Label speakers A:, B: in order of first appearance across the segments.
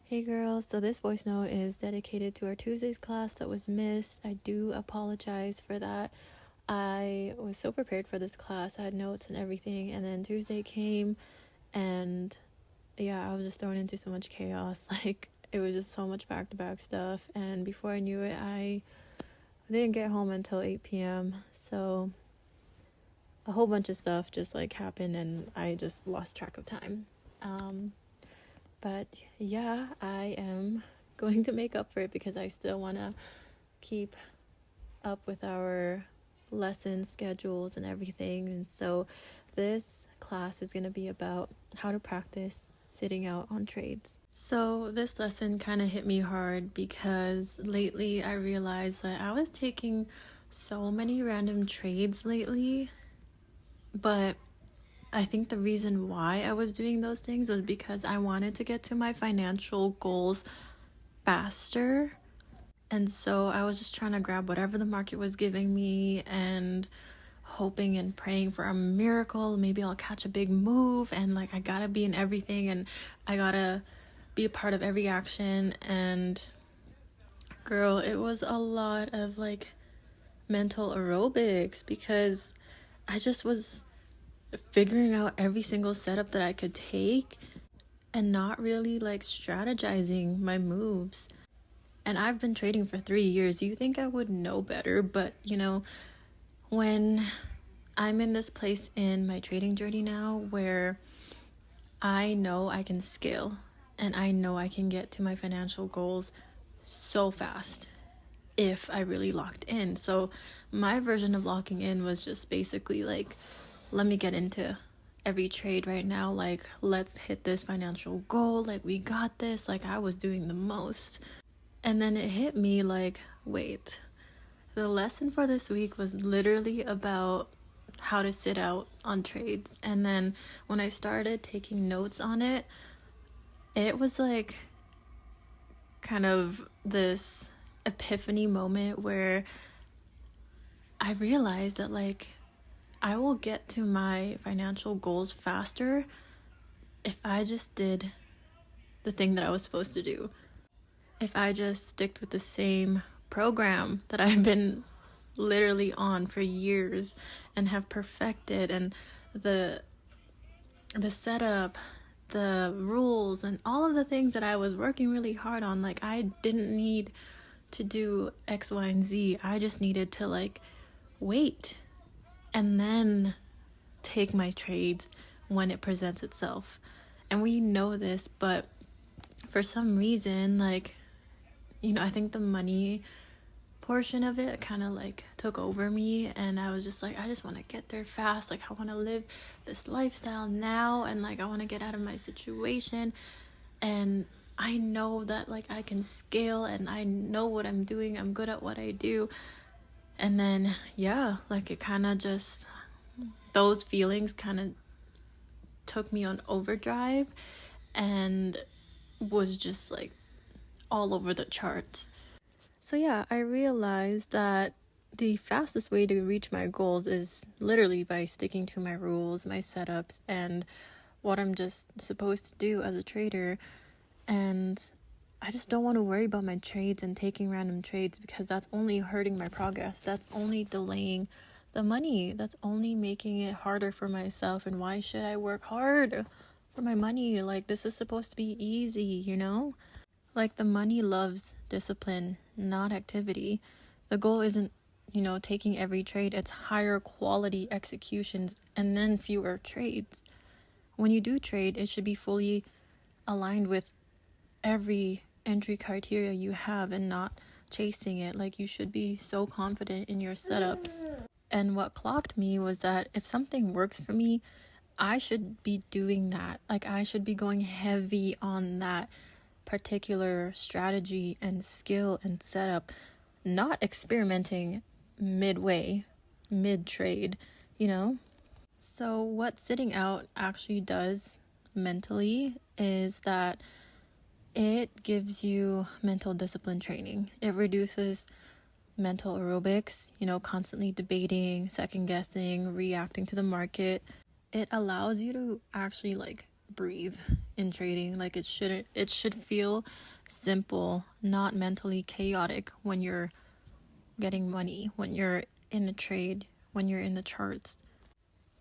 A: Hey girls, so this voice note is dedicated to our Tuesdays class that was missed. I do apologize for that. I was so prepared for this class. I had notes and everything, and then Tuesday came and I was just thrown into so much chaos. Like, it was just so much back-to-back stuff, and before I knew it, I didn't get home until 8 p.m. So a whole bunch of stuff just like happened and I just lost track of time. But yeah, I am going to make up for it because I still want to keep up with our lesson schedules and everything. And so this class is going to be about how to practice sitting out on trades. So this lesson kind of hit me hard because lately I realized that I was taking so many random trades lately, but I think the reason why I was doing those things was because I wanted to get to my financial goals faster. And so I was just trying to grab whatever the market was giving me and hoping and praying for a miracle. Maybe I'll catch a big move, and like I gotta be in everything and I gotta be a part of every action. And girl, it was a lot of like mental aerobics because I just was figuring out every single setup that I could take and not really like strategizing my moves. And I've been trading for 3 years. You think I would know better, but when I'm in this place in my trading journey now where I know I can scale and I know I can get to my financial goals so fast if I really locked in. So my version of locking in was just basically like, let me get into every trade right now. Like, let's hit this financial goal. Like, we got this. Like, I was doing the most. And then it hit me like, wait, the lesson for this week was literally about how to sit out on trades. And then when I started taking notes on it, it was like kind of this epiphany moment where I realized that like I will get to my financial goals faster if I just did the thing that I was supposed to do. If I just sticked with the same program that I've been literally on for years and have perfected, and the setup, the rules, and all of the things that I was working really hard on, like I didn't need to do X, Y, and Z. I just needed to like wait and then take my trades when it presents itself. And we know this, but for some reason, like, I think the money portion of it kind of like took over me, and I was just like, I just want to get there fast. Like, I want to live this lifestyle now, and like I want to get out of my situation, and I know that like I can scale and I know what I'm doing. I'm good at what I do. And then like it kind of just, those feelings kind of took me on overdrive and was just like all over the charts. So I realized that the fastest way to reach my goals is literally by sticking to my rules, my setups, and what I'm just supposed to do as a trader. And I just don't want to worry about my trades and taking random trades because that's only hurting my progress. That's only delaying the money. That's only making it harder for myself. And why should I work hard for my money? Like, this is supposed to be easy, Like, the money loves discipline, not activity. The goal isn't, taking every trade. It's higher quality executions and then fewer trades. When you do trade, it should be fully aligned with every entry criteria you have and not chasing it. Like, you should be so confident in your setups. And what clocked me was that if something works for me, I should be doing that. Like, I should be going heavy on that particular strategy and skill and setup, not experimenting midway, mid-trade, So what sitting out actually does mentally is that it gives you mental discipline training. It reduces mental aerobics, constantly debating, second guessing, reacting to the market. It allows you to actually like breathe in trading. Like, it should feel simple, not mentally chaotic when you're getting money, when you're in a trade, when you're in the charts.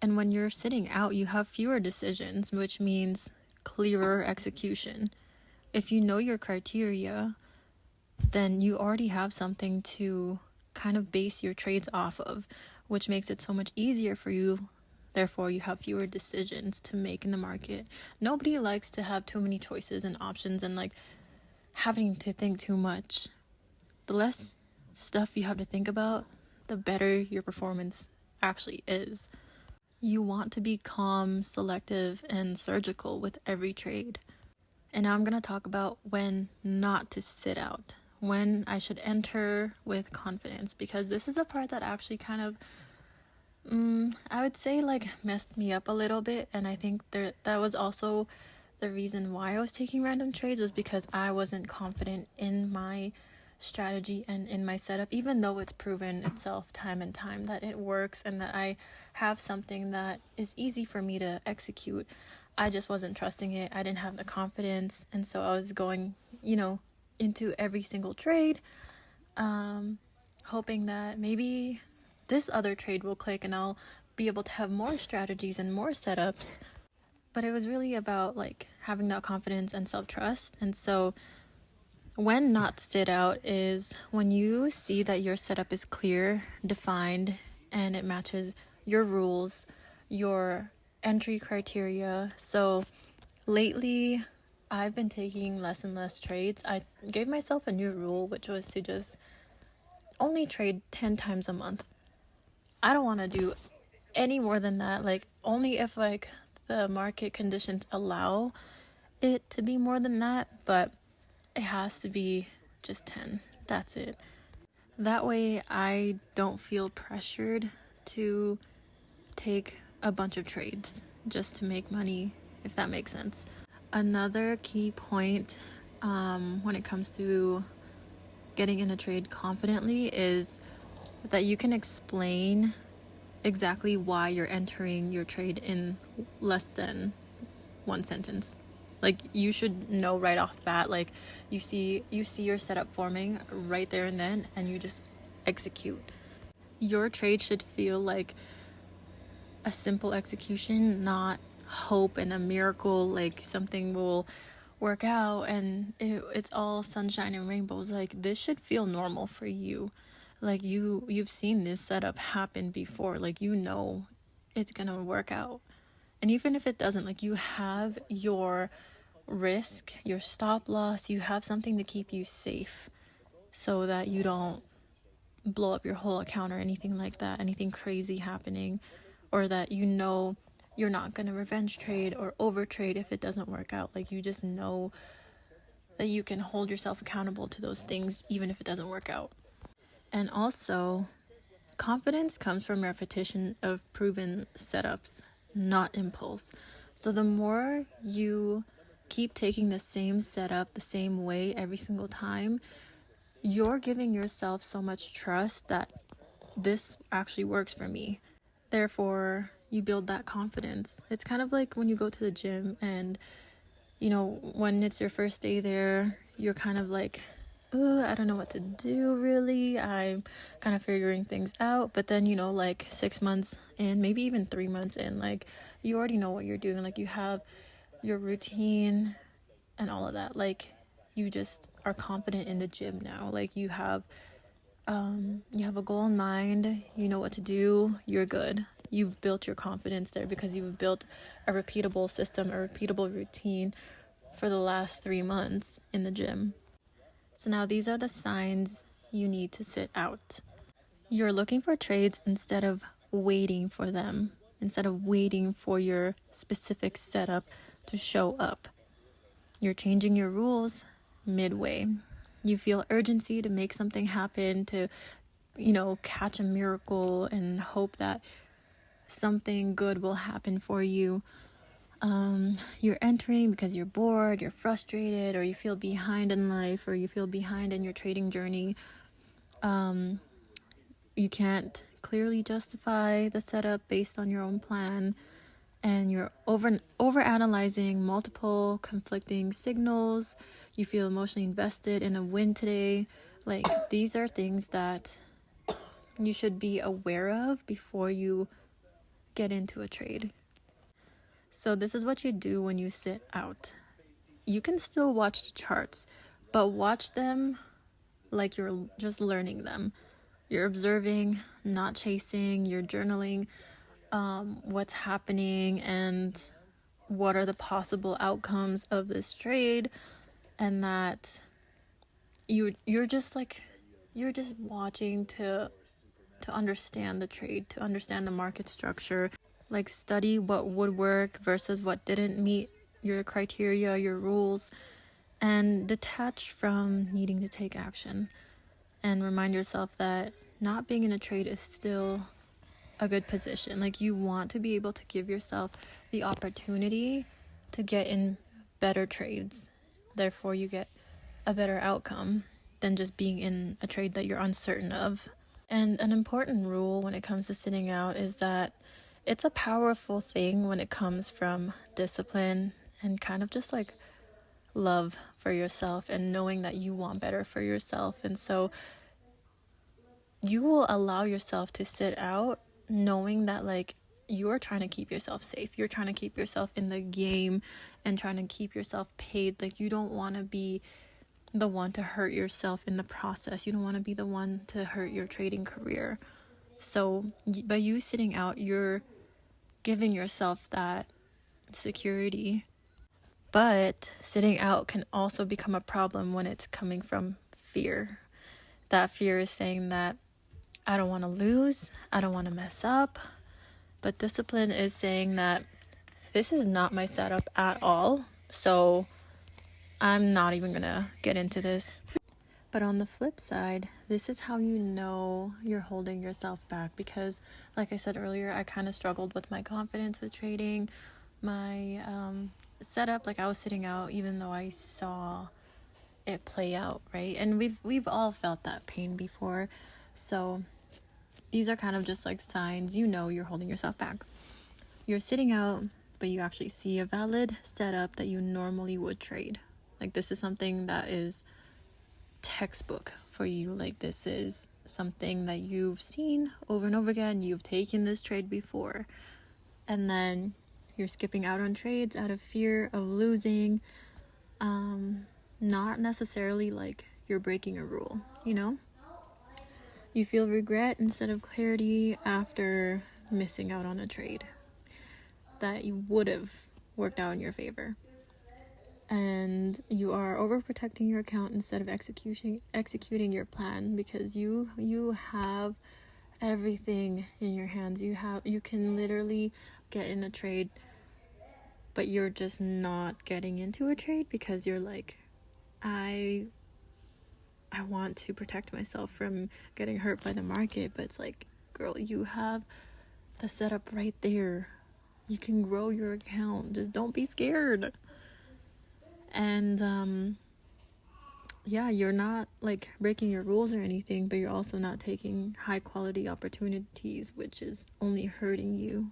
A: And when you're sitting out, you have fewer decisions, which means clearer execution. If you know your criteria, then you already have something to kind of base your trades off of, which makes it so much easier for you. Therefore, you have fewer decisions to make in the market. Nobody likes to have too many choices and options and like having to think too much. The less stuff you have to think about, the better your performance actually is. You want to be calm, selective, and surgical with every trade. And now I'm going to talk about when not to sit out, when I should enter with confidence, because this is the part that actually kind of, I would say, like, messed me up a little bit. And I think that was also the reason why I was taking random trades, was because I wasn't confident in my strategy and in my setup, even though it's proven itself time and time that it works and that I have something that is easy for me to execute. I just wasn't trusting it. I didn't have the confidence, and so I was going, into every single trade, hoping that maybe this other trade will click and I'll be able to have more strategies and more setups. But it was really about like having that confidence and self-trust. And so when not sit out is when you see that your setup is clear, defined, and it matches your rules, your entry criteria. So lately, I've been taking less and less trades. I gave myself a new rule, which was to just only trade 10 times a month. I don't want to do any more than that. Like, only if like the market conditions allow it to be more than that, but it has to be just 10. That's it. That way I don't feel pressured to take a bunch of trades just to make money, if that makes sense. Another key point when it comes to getting in a trade confidently is that you can explain exactly why you're entering your trade in less than one sentence. Like, you should know right off the bat. Like, you see your setup forming right there and then, and you just execute. Your trade should feel like a simple execution, not hope and a miracle, like something will work out and it's all sunshine and rainbows. Like, this should feel normal for you. Like, you've seen this setup happen before. Like, it's gonna work out. And even if it doesn't, like, you have your risk, your stop loss, you have something to keep you safe so that you don't blow up your whole account or anything like that, anything crazy happening, or that you're not going to revenge trade or over trade if it doesn't work out. Like, you just know that you can hold yourself accountable to those things even if it doesn't work out. And also, confidence comes from repetition of proven setups, not impulse. So the more you keep taking the same setup the same way every single time, you're giving yourself so much trust that this actually works for me. Therefore, you build that confidence. It's kind of like when you go to the gym and, when it's your first day there, you're kind of like, oh, I don't know what to do really. I'm kind of figuring things out. But then, like 6 months in, maybe even 3 months in, like, you already know what you're doing. Like, you have your routine and all of that. Like, you just are confident in the gym now. Like, you have a goal in mind, you know what to do, you're good. You've built your confidence there because you've built a repeatable system, a repeatable routine for the last 3 months in the gym. So now these are the signs you need to sit out. You're looking for trades instead of waiting for them, instead of waiting for your specific setup to show up. You're changing your rules midway. You feel urgency to make something happen, to, catch a miracle and hope that something good will happen for you. You're entering because you're bored, you're frustrated, or you feel behind in life, or you feel behind in your trading journey. You can't clearly justify the setup based on your own plan. and you're over analyzing multiple conflicting signals. You feel emotionally invested in a win today. Like, these are things that you should be aware of before you get into a trade. So this is what you do when you sit out. You can still watch the charts, but watch them like you're just learning them. You're observing, not chasing. You're journaling what's happening and what are the possible outcomes of this trade, and that you're just watching to understand the trade, to understand the market structure, like study what would work versus what didn't meet your criteria, your rules, and detach from needing to take action, and remind yourself that not being in a trade is still a good position. Like, you want to be able to give yourself the opportunity to get in better trades, therefore you get a better outcome than just being in a trade that you're uncertain of. And an important rule when it comes to sitting out is that it's a powerful thing when it comes from discipline and kind of just like love for yourself and knowing that you want better for yourself. And so you will allow yourself to sit out knowing that like you're trying to keep yourself safe. You're trying to keep yourself in the game and trying to keep yourself paid. Like, you don't want to be the one to hurt yourself in the process. You don't want to be the one to hurt your trading career. So by you sitting out, you're giving yourself that security. But sitting out can also become a problem when it's coming from fear. That fear is saying that I don't want to lose, I don't want to mess up. But discipline is saying that this is not my setup at all, so I'm not even gonna get into this. But on the flip side, this is how you know you're holding yourself back, because like I said earlier, I kind of struggled with my confidence with trading, my setup. Like, I was sitting out even though I saw it play out, right? And we've all felt that pain before. So these are kind of just like signs you know you're holding yourself back. You're sitting out, but you actually see a valid setup that you normally would trade. Like, this is something that is textbook for you. Like, this is something that you've seen over and over again. You've taken this trade before. And then you're skipping out on trades out of fear of losing. Not necessarily like you're breaking a rule, you know? You feel regret instead of clarity after missing out on a trade that you would have worked out in your favor. And you are overprotecting your account instead of executing your plan, because you have everything in your hands. You can literally get in a trade, but you're just not getting into a trade because you're like, I want to protect myself from getting hurt by the market. But it's like, girl, you have the setup right there. You can grow your account. Just don't be scared. And yeah, you're not like breaking your rules or anything, but you're also not taking high quality opportunities, which is only hurting you.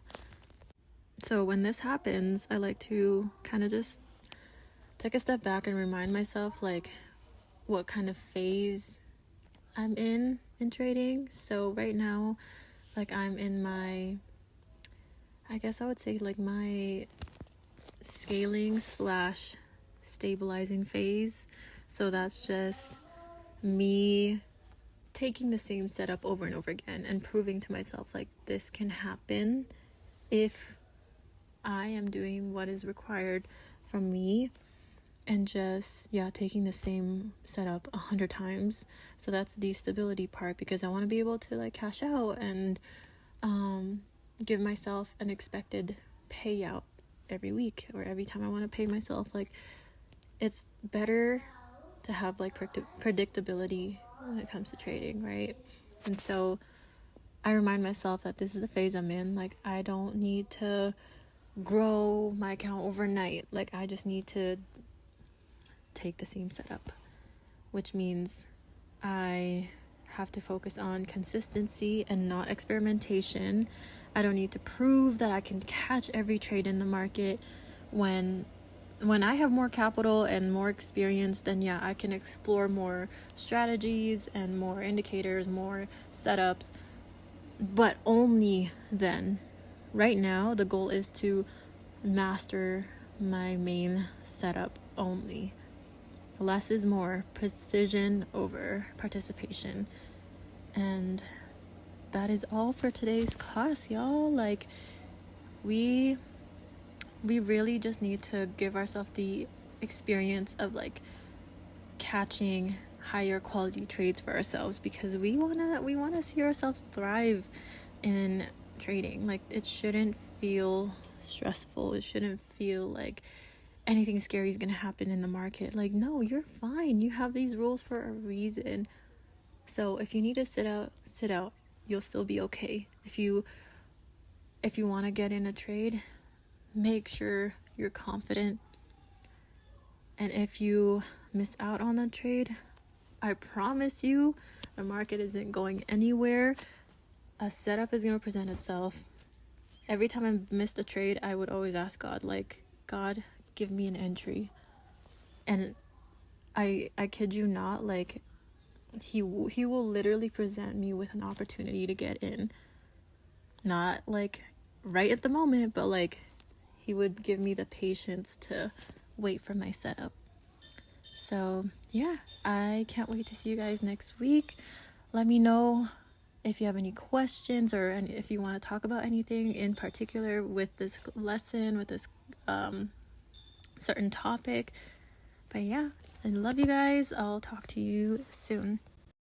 A: So when this happens, I like to kind of just take a step back and remind myself like what kind of phase I'm in trading. So right now, like, I'm in my, I guess I would say like my scaling / stabilizing phase. So that's just me taking the same setup over and over again and proving to myself like this can happen if I am doing what is required from me, and just taking the same setup 100 times. So that's the stability part, because I want to be able to like cash out and give myself an expected payout every week or every time I want to pay myself. Like, it's better to have like predictability when it comes to trading, right? And so I remind myself that this is the phase I'm in. Like, I don't need to grow my account overnight. Like, I just need to take the same setup, which means I have to focus on consistency and not experimentation. I don't need to prove that I can catch every trade in the market. When I have more capital and more experience, then yeah, I can explore more strategies and more indicators, more setups, but only then. Right now, the goal is to master my main setup only. Less is more, precision over participation. And that is all for today's class, y'all. Like, we really just need to give ourselves the experience of like catching higher quality trades for ourselves, because we wanna see ourselves thrive in trading. Like, it shouldn't feel stressful. It shouldn't feel like anything scary is gonna happen in the market. Like, no, you're fine. You have these rules for a reason. So if you need to sit out. You'll still be okay. If you want to get in a trade, make sure you're confident. And if you miss out on the trade, I promise you the market isn't going anywhere. A setup is going to present itself. Every time I missed a trade, I would always ask God, like, God, give me an entry. And I kid you not, like, he will literally present me with an opportunity to get in. Not like right at the moment, but like he would give me the patience to wait for my setup. So yeah, I can't wait to see you guys next week. Let me know if you have any questions, or if you want to talk about anything in particular with this lesson, with this certain topic. But yeah, I love you guys. I'll talk to you soon.